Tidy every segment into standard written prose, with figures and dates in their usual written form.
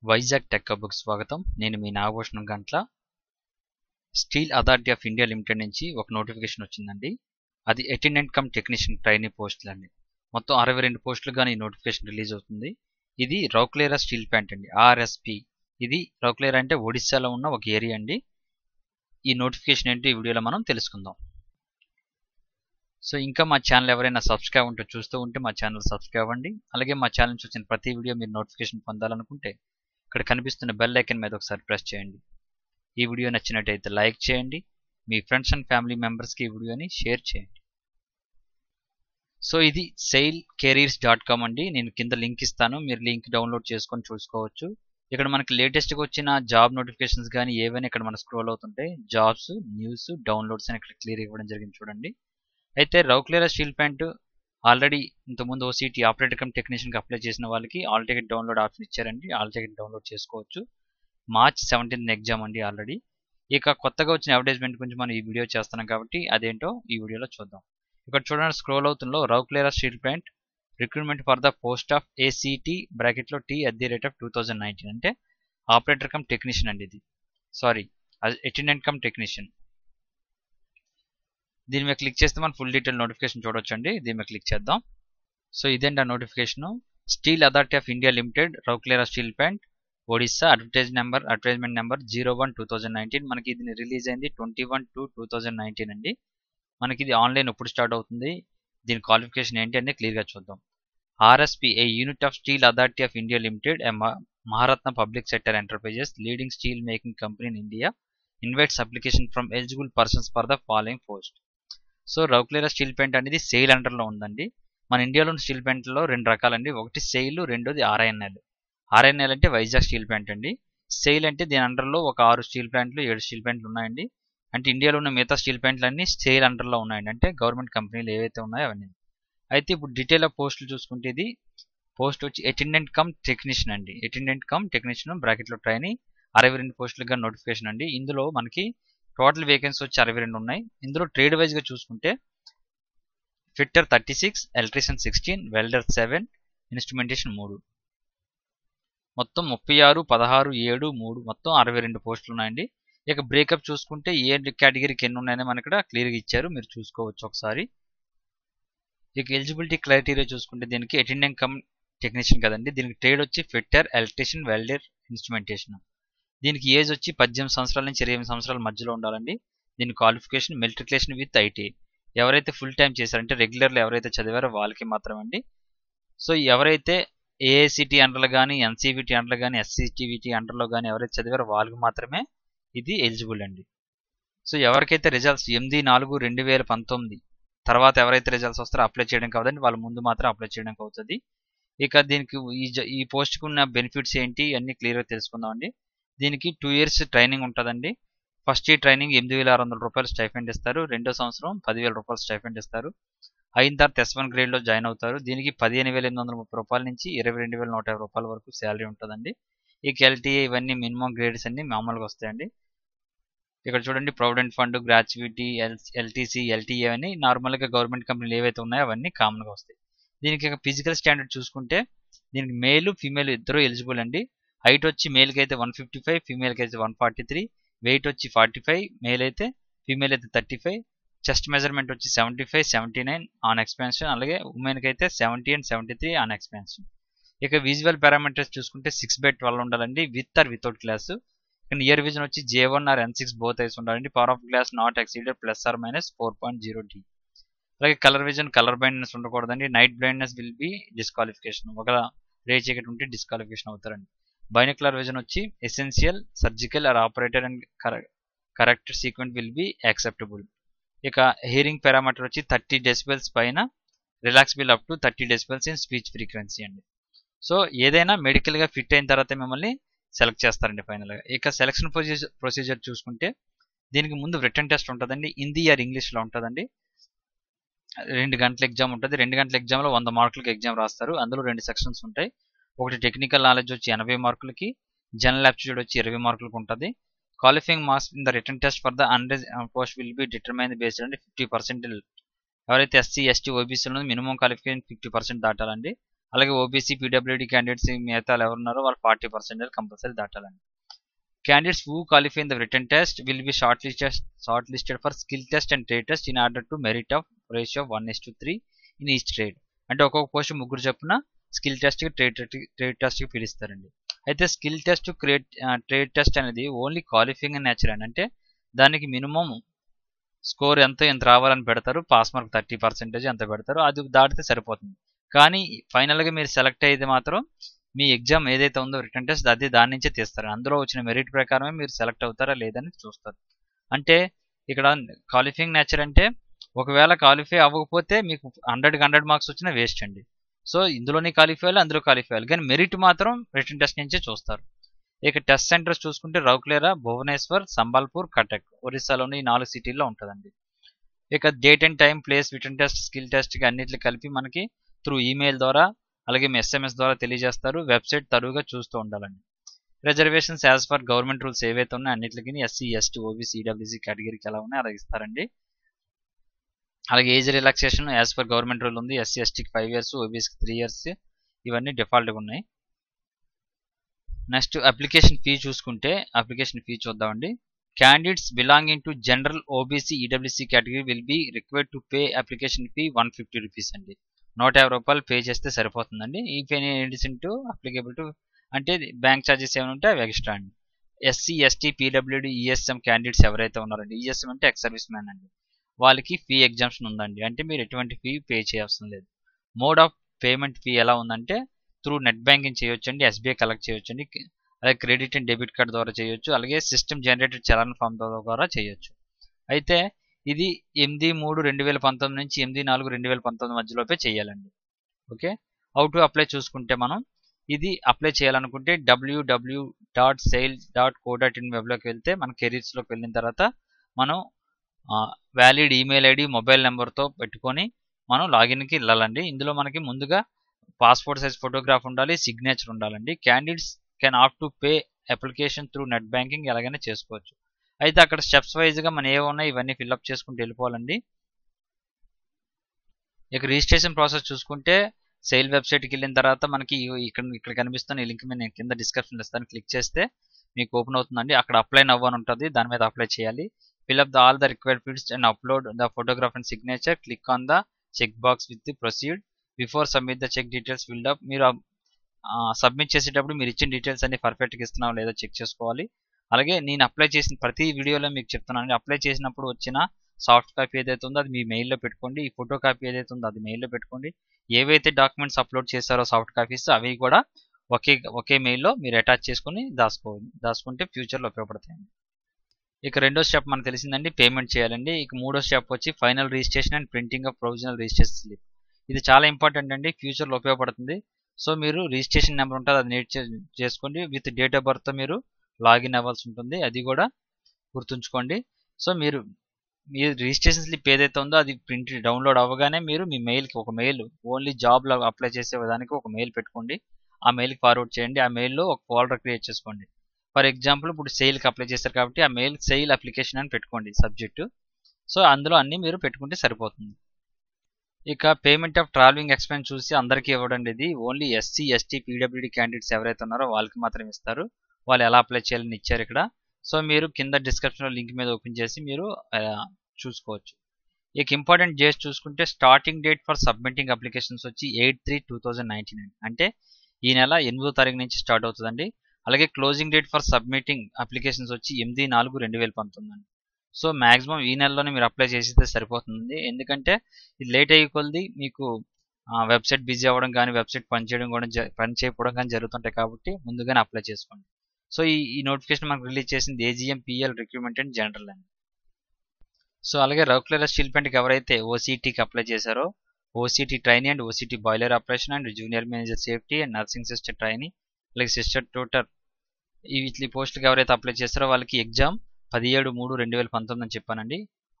Vizag tech హబ్‌కు స్వాగతం. నేను మీ Nagabhushanam Gantla. Steel authority of India limited నుంచి ఒక నోటిఫికేషన్ వచ్చిందండి. అది అటెండెంట్ కమ్ టెక్నీషియన్ ట్రైనీ పోస్టులండి. మొత్తం 62 పోస్టులుగా ఈ నోటిఫికేషన్ రిలీజ్ అవుతుంది. ఇది రౌర్కెలా స్టీల్ ప్లాంట్ అండి, ఆర్ఎస్పి. ఇది రౌర్కెలా అంటే ఒడిస్సాలో ఉన్న ఒక ఏరియా అండి. ఈ నోటిఫికేషన్ ఏంటో ఈ వీడియోలో మనం తెలుసుకుందాం. సో ఇంకా మా ఛానల్ ఎవరైనా సబ్స్క్రైబ్ ఉంటే చూస్తూ ఉంటే మా ఛానల్ సబ్స్క్రైబ్ అవ్వండి. అలాగే మా ఛానల్ నుంచి వచ్చిన ప్రతి వీడియో మీరు నోటిఫికేషన్ పొందాలనుకుంటే ఇక్కడ కనిపిస్తున్న బెల్ ఐకాన్ మీద ఒకసారి ప్రెస్ చేయండి. ఈ వీడియో నచ్చినట్టయితే లైక్ చేయండి. మీ ఫ్రెండ్స్ అండ్ ఫ్యామిలీ మెంబర్స్కి ఈ వీడియోని షేర్ చేయండి. సో ఇది sailcareers.com అండి. నేను కింద లింక్ ఇస్తాను, మీరు లింక్ డౌన్లోడ్ చేసుకొని చూసుకోవచ్చు. ఇక్కడ మనకి లేటెస్ట్గా వచ్చిన జాబ్ నోటిఫికేషన్స్ కానీ ఏవైనా ఇక్కడ మనకు స్క్రోల్ అవుతుంటాయి. జాబ్స్, న్యూస్, డౌన్లోడ్స్ అని ఇక్కడ క్లియర్ ఇవ్వడం జరిగింది చూడండి. అయితే రౌర్కెలా స్టీల్ ప్లాంట్ ఆల్రెడీ ఇంతకుముందు ఓసీటీ ఆపరేటర్ కమ్ టెక్నీషియన్కి అప్లై చేసిన వాళ్ళకి ఆల్ టికెట్ డౌన్లోడ్ ఆప్షన్ ఇచ్చారండి. ఆల్ టికెట్ డౌన్లోడ్ చేసుకోవచ్చు. మార్చ్ 17 ఎగ్జామ్ అండి ఆల్రెడీ. ఇక కొత్తగా వచ్చిన అడ్వర్టైజ్మెంట్ గురించి మనం ఈ వీడియో చేస్తున్నాం కాబట్టి అదేంటో ఈ వీడియోలో చూద్దాం. ఇక్కడ చూడండి, స్క్రోల్ అవుతుందో Rourkela steel plant recruitment for the post of ACT బ్రాకెట్లో T@2019 అంటే ఆపరేటర్ కమ్ టెక్నీషియన్ అండి. ఇది సారీ అటెండెంట్ కమ్ టెక్నీషియన్. దీని మీద క్లిక్ చేస్తే మనం ఫుల్ డీటెయిల్ నోటిఫికేషన్ చూడొచ్చండి. దీని మీద క్లిక్ చేద్దాం. సో ఇదేంటి ఆ notification. Steel authority of India limited Rourkela steel plant Odisha. Advertisement number 01/2019. మనకి ఇది రిలీజ్ అయింది 21/2/2019 అండి. మనకి ఇది ఆన్లైన్ ఎప్పుడు స్టార్ట్ అవుతుంది, దీని క్వాలిఫికేషన్ ఏంటి అనేది క్లియర్గా చూద్దాం. RSP A unit of steel authority of India limited A Maharatna public sector enterprises leading steel making company in India invites application from eligible persons for the following post. So Rourkela steel plant అనేది SAIL అండర్లో ఉందండి. మన ఇండియాలోని steel ప్లాంట్లో రెండు రకాలండి. ఒకటి SAIL, రెండోది RINL. RINL అంటే Vizag steel plant అండి. సెయిల్ అంటే దీని అండర్లో ఒక 6 స్టీల్ ప్లాంట్లు 7 స్టీల్ ప్లాంట్లు ఉన్నాయండి. అంటే ఇండియాలో ఉన్న మిగతా స్టీల్ ప్లాంట్లు అన్ని సెయిల్ అండర్లో ఉన్నాయండి, అంటే గవర్నమెంట్ కంపెనీలు ఏవైతే ఉన్నాయో అవన్నీ. అయితే ఇప్పుడు డీటెయిల్ ఆఫ్ పోస్టులు చూసుకుంటే ఇది పోస్ట్ వచ్చి అటెండెంట్ కమ్ టెక్నీషియన్ అండి. అటెండెంట్ కమ్ టెక్నీషియన్ బ్రాకెట్లో ట్రైనీ 62 పోస్టులుగా నోటిఫికేషన్ అండి. ఇందులో మనకి టోటల్ వేకెన్సీ వచ్చి 62 ఉన్నాయి. ఇందులో ట్రేడ్ వైజ్గా చూసుకుంటే ఫిట్టర్ 36, ఎలక్ట్రీషియన్ 16, వెల్డర్ 7, ఇన్స్ట్రుమెంటేషన్ 3, మొత్తం 36, 16, 7, 3 మొత్తం 62 పోస్టులు ఉన్నాయండి. ఇక బ్రేకప్ చూసుకుంటే ఏ కేటగిరీకి ఎన్ని ఉన్నాయని మనకి ఇక్కడ క్లియర్గా ఇచ్చారు, మీరు చూసుకోవచ్చు ఒకసారి. ఇక ఎలిజిబిలిటీ క్రైటీరియా చూసుకుంటే దీనికి అటెండెంట్ కమ్ టెక్నీషియన్ కదండి, దీనికి ట్రేడ్ వచ్చి ఫిట్టర్, ఎలక్ట్రీషియన్, వెల్డర్, ఇన్స్ట్రుమెంటేషన్. దీనికి ఏజ్ వచ్చి 18 సంవత్సరాల నుంచి 28 సంవత్సరాల మధ్యలో ఉండాలండి. దీని క్వాలిఫికేషన్ మెట్రికులేషన్ విత్ ఐటీ. ఎవరైతే ఫుల్ టైం చేశారంటే రెగ్యులర్లో ఎవరైతే చదివారో వాళ్ళకి మాత్రం అండి. సో ఎవరైతే ఏఐసిటీ అండర్లో కానీ, ఎన్సీవీటీ అండర్లో కానీ, ఎస్సీటీవీటీ అండర్లో కానీ ఎవరైతే చదివారో వాళ్ళకి మాత్రమే ఇది ఎలిజిబుల్ అండి. సో ఎవరికైతే రిజల్ట్స్ 8/4/2019 తర్వాత ఎవరైతే రిజల్ట్స్ వస్తారో అప్లై చేయడం కావద్దండి, వాళ్ళ ముందు మాత్రం అప్లై చేయడానికి అవుతుంది. ఇక దీనికి ఈ పోస్ట్కి ఉన్న బెనిఫిట్స్ ఏంటి అన్నీ క్లియర్గా తెలుసుకుందాం అండి. దీనికి 2 years ట్రైనింగ్ ఉంటుందండి. ఫస్ట్ ఇయర్ ట్రైనింగ్ 8,600 రూపాయలు స్టైఫెండ్ ఇస్తారు. రెండో సంవత్సరం 10,000 రూపాయలు స్టైఫెండ్ ఇస్తారు. అయిన తర్వాత S1 గ్రేడ్లో జాయిన్ అవుతారు. దీనికి 15,830 రూపాయల నుంచి 22,150 రూపాయల వరకు శాలరీ ఉంటుందండి. ఈ ఎల్టీఏ ఇవన్నీ మినిమం గ్రేడ్స్ అన్ని మామూలుగా వస్తాయండి. ఇక్కడ చూడండి, provident fund, gratuity, LTC, LTA అని నార్మల్గా గవర్నమెంట్ కంపెనీలు ఏవైతే ఉన్నాయో అవన్నీ కామన్గా వస్తాయి. దీనికి ఫిజికల్ స్టాండర్డ్ చూసుకుంటే దీనికి మేల్, ఫీమేల్ ఇద్దరు ఎలిజిబుల్ అండి. హైట్ వచ్చి మేల్కి అయితే 155, ఫీమేల్కి అయితే 143, వెయిట్ వచ్చి 45, మేల్ అయితే, ఫీమేల్ అయితే 35, చెస్ట్ మెజర్మెంట్ వచ్చి 75, 79 ఆన్ ఎక్స్పాన్షన్, అలాగే ఉమెన్కి అయితే 70 and 73 ఆన్ ఎక్స్పాన్షన్. ఇక విజువల్ పారామీటర్స్ చూసుకుంటే 6/12 ఉండాలండి, విత్ ఆర్ వితౌట్ గ్లాస్. ఇక నియర్ విజన్ వచ్చి J1 or N6 both eyes ఉండాలండి. Power of glass not exceeded +or-4.0D. అలాగే కలర్ విజన్, కలర్ బ్లైండ్నెస్ ఉండకూడదండి. Night blindness will be disqualification. ఒక రే చీకటి ఉంటే డిస్క్వాలిఫికేషన్ అవుతారండి. బైనోక్యులర్ విజన్ వచ్చి essential, surgical or operator and correct sequent will be acceptable. ఇక హియరింగ్ పారామీటర్ వచ్చి 30 decibels పైన, రిలాక్సిబుల్ up to 30 decibels in speech frequency అండి. సో ఏదైనా మెడికల్గా ఫిట్ అయిన తర్వాత మిమ్మల్ని సెలెక్ట్ చేస్తారండి ఫైనల్గా. ఇక సెలక్షన్ ప్రొసీజర్ చూసుకుంటే దీనికి ముందు రిటన్ టెస్ట్ ఉంటుందండి. హిందీ ఆర్ ఇంగ్లీష్లో ఉంటుందండి. 2 గంటల ఎగ్జామ్ ఉంటుంది. 2 గంటల ఎగ్జామ్లో 100 మార్కులకి ఎగ్జామ్ రాస్తారు. అందులో 2 సెక్షన్స్ ఉంటాయి. ఒకటి టెక్నికల్ నాలెడ్జ్ వచ్చి 80 మార్కులకి, జనరల్ యాప్టిట్యూడ్ వచ్చి 20 మార్కులకు ఉంటుంది. Qualifying marks in the written test for the unreserved post will be determined based అండి 50%. ఎవరైతే ఎస్సీ, ఎస్టీ, ఓబీసీలో మినిమం క్వాలిఫికేషన్ 50% దాటాలండి. అలాగే ఓబీసీ పీడబ్ల్యూడీ క్యాండిడేట్స్ మిగతా ఎవరు ఉన్నారో వాళ్ళు 40% కంపల్సరీ దాటాలండి. Candidates who qualify in the written test will be shortlisted for skill test and trade test in order to merit of ratio of 1:3 in each trade. అంటే ఒక్కొక్క post ముగ్గురు చొప్పున skill test trade test కి పిలుస్తారండి. అయితే skill test trade test అనేది only qualifying and nature అంటే దానికి minimum score ఎంత రావాలని పెడతారు. పాస్ మార్క్ 30% ఎంత పెడతారు, అది దాటితే సరిపోతుంది. కానీ ఫైనల్గా మీరు సెలెక్ట్ అయితే మాత్రం మీ ఎగ్జామ్ ఏదైతే ఉందో రిటర్న్ టెస్ట్ అది దాని నుంచే తీస్తారు. అందులో వచ్చిన మెరిట్ ప్రకారమే మీరు సెలెక్ట్ అవుతారా లేదని చూస్తారు. అంటే ఇక్కడ క్వాలిఫైయింగ్ నేచర్ అంటే ఒకవేళ క్వాలిఫై అవ్వకపోతే మీకు 100 మార్క్స్ వచ్చినా వేస్ట్ అండి. సో ఇందులోనే క్వాలిఫై అవ్వాలి, అందులో క్వాలిఫై అవ్వాలి, కానీ మెరిట్ మాత్రం రిటర్న్ టెస్ట్ నుంచే చూస్తారు. ఇక టెస్ట్ సెంటర్స్ చూసుకుంటే రౌర్కెలా, భువనేశ్వర్, సంబల్పూర్, కటక్ ఒరిస్సాలోని ఈ 4 సిటీల్లో ఉంటుందండి. ఇక date and time, place, written test, skill test అన్నిట్లు కలిపి మనకి త్రూ ఈమెయిల్ ద్వారా అలాగే మీ ఎస్ఎంఎస్ ద్వారా తెలియజేస్తారు. వెబ్సైట్ తరువుగా చూస్తూ ఉండాలండి. Reservations as per government rules ఏవైతే ఉన్నాయో అన్నిటికీ ఎస్సీ, ఎస్టీ, ఓబీసీ, ఈడబ్ల్యూసీ కేటగిరీకి ఎలా ఉన్నాయో అలా ఇస్తారండి. అలాగే age relaxation as per government rule ఉంది. ఎస్సీ ఎస్టీకి 5 years, ఓబీసీకి 3 years, ఇవన్నీ డిఫాల్ట్గా ఉన్నాయి. నెక్స్ట్ అప్లికేషన్ ఫీ చూసుకుంటే అప్లికేషన్ ఫీ చూద్దామండి. Candidates belonging to general OBC EWC category will be required to pay application fee 150 rupees అండి. 150 రూపాయలు పే చేస్తే సరిపోతుందండి. ఈ pay edition to applicable to అంటే బ్యాంక్ ఛార్జెస్ ఏమైనా ఉంటే అవి ఎక్స్ట్రా అండి. SC ST PWD ESM candidates ఎవరైతే ఉన్నారండి, ఈఎస్ఎం అంటే ఎక్స్ సర్వీస్ మ్యాన్ అండి, వాళ్ళకి ఫీ ఎగ్జామ్షన్ ఉందండి. అంటే మీరు ఎటువంటి ఫీ పే చేయాల్సిన లేదు. మోడ్ ఆఫ్ పేమెంట్ ఫీ ఎలా ఉందంటే త్రూ నెట్ బ్యాంకింగ్ చేయొచ్చండి, ఎస్బీఐ కలెక్ట్ చేయొచ్చండి, అలాగే క్రెడిట్ అండ్ డెబిట్ కార్డ్ ద్వారా చేయొచ్చు, అలాగే సిస్టమ్ జనరేటెడ్ చలాన్ ఫామ్ ద్వారా చేయొచ్చు. అయితే ఇది 8/3/2019 నుంచి 8/4/2019 మధ్యలోపే చేయాలండి. ఓకే, హౌ టు అప్లై చూసుకుంటే మనం ఇది అప్లై చేయాలనుకుంటే www.sales.co.in వెబ్లోకి వెళ్తే మన కెరీర్స్లోకి వెళ్ళిన తర్వాత మనం వ్యాలిడ్ ఈమెయిల్ ఐడి, మొబైల్ నెంబర్తో పెట్టుకొని మనం లాగిన్కి వెళ్ళాలండి. ఇందులో మనకి ముందుగా పాస్పోర్ట్ సైజ్ ఫోటోగ్రాఫ్ ఉండాలి, సిగ్నేచర్ ఉండాలండి. Candidates can opt to pay application through net banking ఎలాగైనా చేసుకోవచ్చు. అయితే అక్కడ స్టెప్స్ వైజ్గా మనం ఏమున్నాయి ఇవన్నీ ఫిల్అప్ చేసుకుంటూ వెళ్ళిపోవాలండి. ఇక రిజిస్ట్రేషన్ ప్రాసెస్ చూసుకుంటే సెయిల్ వెబ్సైట్కి వెళ్ళిన తర్వాత మనకి ఇక్కడ కనిపిస్తున్న ఈ లింక్ మీద నేను కింద డిస్క్రిప్షన్ ఇస్తాను, క్లిక్ చేస్తే మీకు ఓపెన్ అవుతుందండి. అక్కడ అప్లై నవ్ అని ఉంటుంది, దాని మీద అప్లై చేయాలి. Fill up all the required fields and upload the photograph and signature. Click on the check box with the proceed before submit the check details filled up. మీరు సబ్మిట్ చేసేటప్పుడు మీరు ఇచ్చిన డీటెయిల్స్ అన్ని పర్ఫెక్ట్గా ఇస్తున్నావు లేదో చెక్ చేసుకోవాలి. అలాగే నేను అప్లై చేసిన ప్రతి వీడియోలో మీకు చెప్తున్నాను, అప్లై చేసినప్పుడు వచ్చిన సాఫ్ట్ కాపీ ఏదైతే ఉందో అది మీ మెయిల్లో పెట్టుకోండి, ఈ ఫోటో కాపీ ఏదైతే ఉందో అది మెయిల్లో పెట్టుకోండి. ఏవైతే డాక్యుమెంట్స్ అప్లోడ్ చేశారో సాఫ్ట్ కాపీస్ అవి కూడా ఒకే మెయిల్లో మీరు అటాచ్ చేసుకుని దాచుకుంటే ఫ్యూచర్లో ఉపయోగపడతాయండి. ఇక రెండో స్టెప్ మనకు తెలిసిందండి, పేమెంట్ చేయాలండి. ఇక మూడో స్టెప్ వచ్చి final registration and printing of provisional registration slip. ఇది చాలా ఇంపార్టెంట్ అండి, ఫ్యూచర్లో ఉపయోగపడుతుంది. సో మీరు రిజిస్ట్రేషన్ నెంబర్ ఉంటుంది అది నోట్ చేసుకోండి, విత్ డేట్ ఆఫ్ బర్త్ మీరు లాగిన్ అవ్వాల్సి ఉంటుంది, అది కూడా గుర్తుంచుకోండి. సో మీరు మీ రిజిస్ట్రేషన్ స్లిప్ ఏదైతే ఉందో అది ప్రింట్ డౌన్లోడ్ అవ్వగానే మీరు మీ మెయిల్కి ఒక మెయిల్ ఓన్లీ జాబ్లో అప్లై చేసే దానికి ఒక మెయిల్ పెట్టుకోండి, ఆ మెయిల్కి ఫార్వర్డ్ చేయండి. ఆ మెయిల్లో ఒక ఫోల్డర్ క్రియేట్ చేసుకోండి. ఫర్ ఎగ్జాంపుల్ ఇప్పుడు సెయిల్కి అప్లై చేశారు కాబట్టి ఆ మెయిల్ సెయిల్ అప్లికేషన్ అని పెట్టుకోండి సబ్జెక్టు. సో అందులో అన్నీ మీరు పెట్టుకుంటే సరిపోతుంది. ఇక పేమెంట్ ఆఫ్ ట్రావెలింగ్ ఎక్స్పెన్స్ చూసి అందరికీ ఇవ్వడండి, ఇది only SC ST PWD candidates ఎవరైతే ఉన్నారో వాళ్ళకి మాత్రం ఇస్తారు. వాళ్ళు ఎలా అప్లై చేయాలని ఇచ్చారు ఇక్కడ. సో మీరు కింద డిస్క్రిప్షన్లో లింక్ మీద ఓపెన్ చేసి మీరు చూసుకోవచ్చు. ఇక ఇంపార్టెంట్ డేట్స్ చూసుకుంటే starting date for submitting applications వచ్చి 8/3/2019 అంటే ఈ నెల 8వ తారీఖు నుంచి స్టార్ట్ అవుతుందండి. అలాగే closing date for submitting applications వచ్చి 8/4/2019 అండి. సో మ్యాక్సిమం ఈ నెలలోనే మీరు అప్లై చేసితే సరిపోతుంది, ఎందుకంటే ఇది లేట్ అయ్యే కొలది మీకు వెబ్సైట్ బిజీ అవ్వడం కానీ వెబ్సైట్ పని చేయకపోవడం కానీ జరుగుతుంటాయి కాబట్టి ముందుగానే అప్లై చేసుకోండి. సో ఈ నోటిఫికేషన్ మనకు రిలీజ్ చేసింది AGM PL recruitment and general అండి. సో అలాగే రౌర్కెలా స్టీల్ ప్లాంట్కి ఎవరైతే ఓసీటీకి అప్లై చేశారో OCT trainee and OCT boiler operation and junior manager safety and nursing sister trainee అలాగే సిస్టర్ ట్యూటర్ ఈ పోస్టులకు ఎవరైతే అప్లై చేస్తారో వాళ్ళకి ఎగ్జామ్ 17/3/2019 అని చెప్పానండి.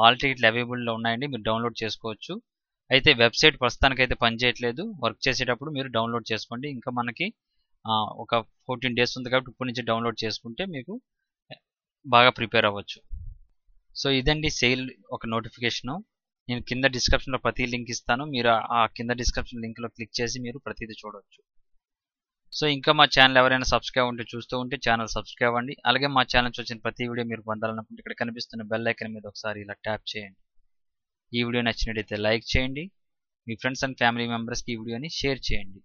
ఆల్ టికెట్లు అవైలబుల్లో ఉన్నాయండి, మీరు డౌన్లోడ్ చేసుకోవచ్చు. అయితే వెబ్సైట్ ప్రస్తుతానికి అయితే పనిచేయట్లేదు, వర్క్ చేసేటప్పుడు మీరు డౌన్లోడ్ చేసుకోండి. ఇంకా మనకి ఒక 14 days ఉంది కాబట్టి ఇప్పటి నుంచి డౌన్లోడ్ చేసుకుంటే మీకు బాగా ప్రిపేర్ అవ్వచ్చు. సో ఇదండి సెయిల్ ఒక నోటిఫికేషను. నేను కింద డిస్క్రిప్షన్లో ప్రతి లింక్ ఇస్తాను. మీరు ఆ కింద డిస్క్రిప్షన్ లింక్లో క్లిక్ చేసి మీరు ప్రతిదీ చూడవచ్చు. సో ఇంకా మా ఛానల్ ఎవరైనా సబ్స్క్రైబ్ ఉంటే చూస్తూ ఉంటే ఛానల్ సబ్స్క్రైబ్ అవ్వండి. అలాగే మా ఛానల్ నుంచి వచ్చిన ప్రతి వీడియో మీరు పొందాలనుకుంటే ఇక్కడ కనిపిస్తున్న బెల్ ఐకాన్ మీద ఒకసారి ఇలా ట్యాప్ చేయండి. ఈ వీడియో నచ్చినట్లయితే లైక్ చేయండి. మీ ఫ్రెండ్స్ అండ్ ఫ్యామిలీ మెంబర్స్కి ఈ వీడియోని షేర్ చేయండి.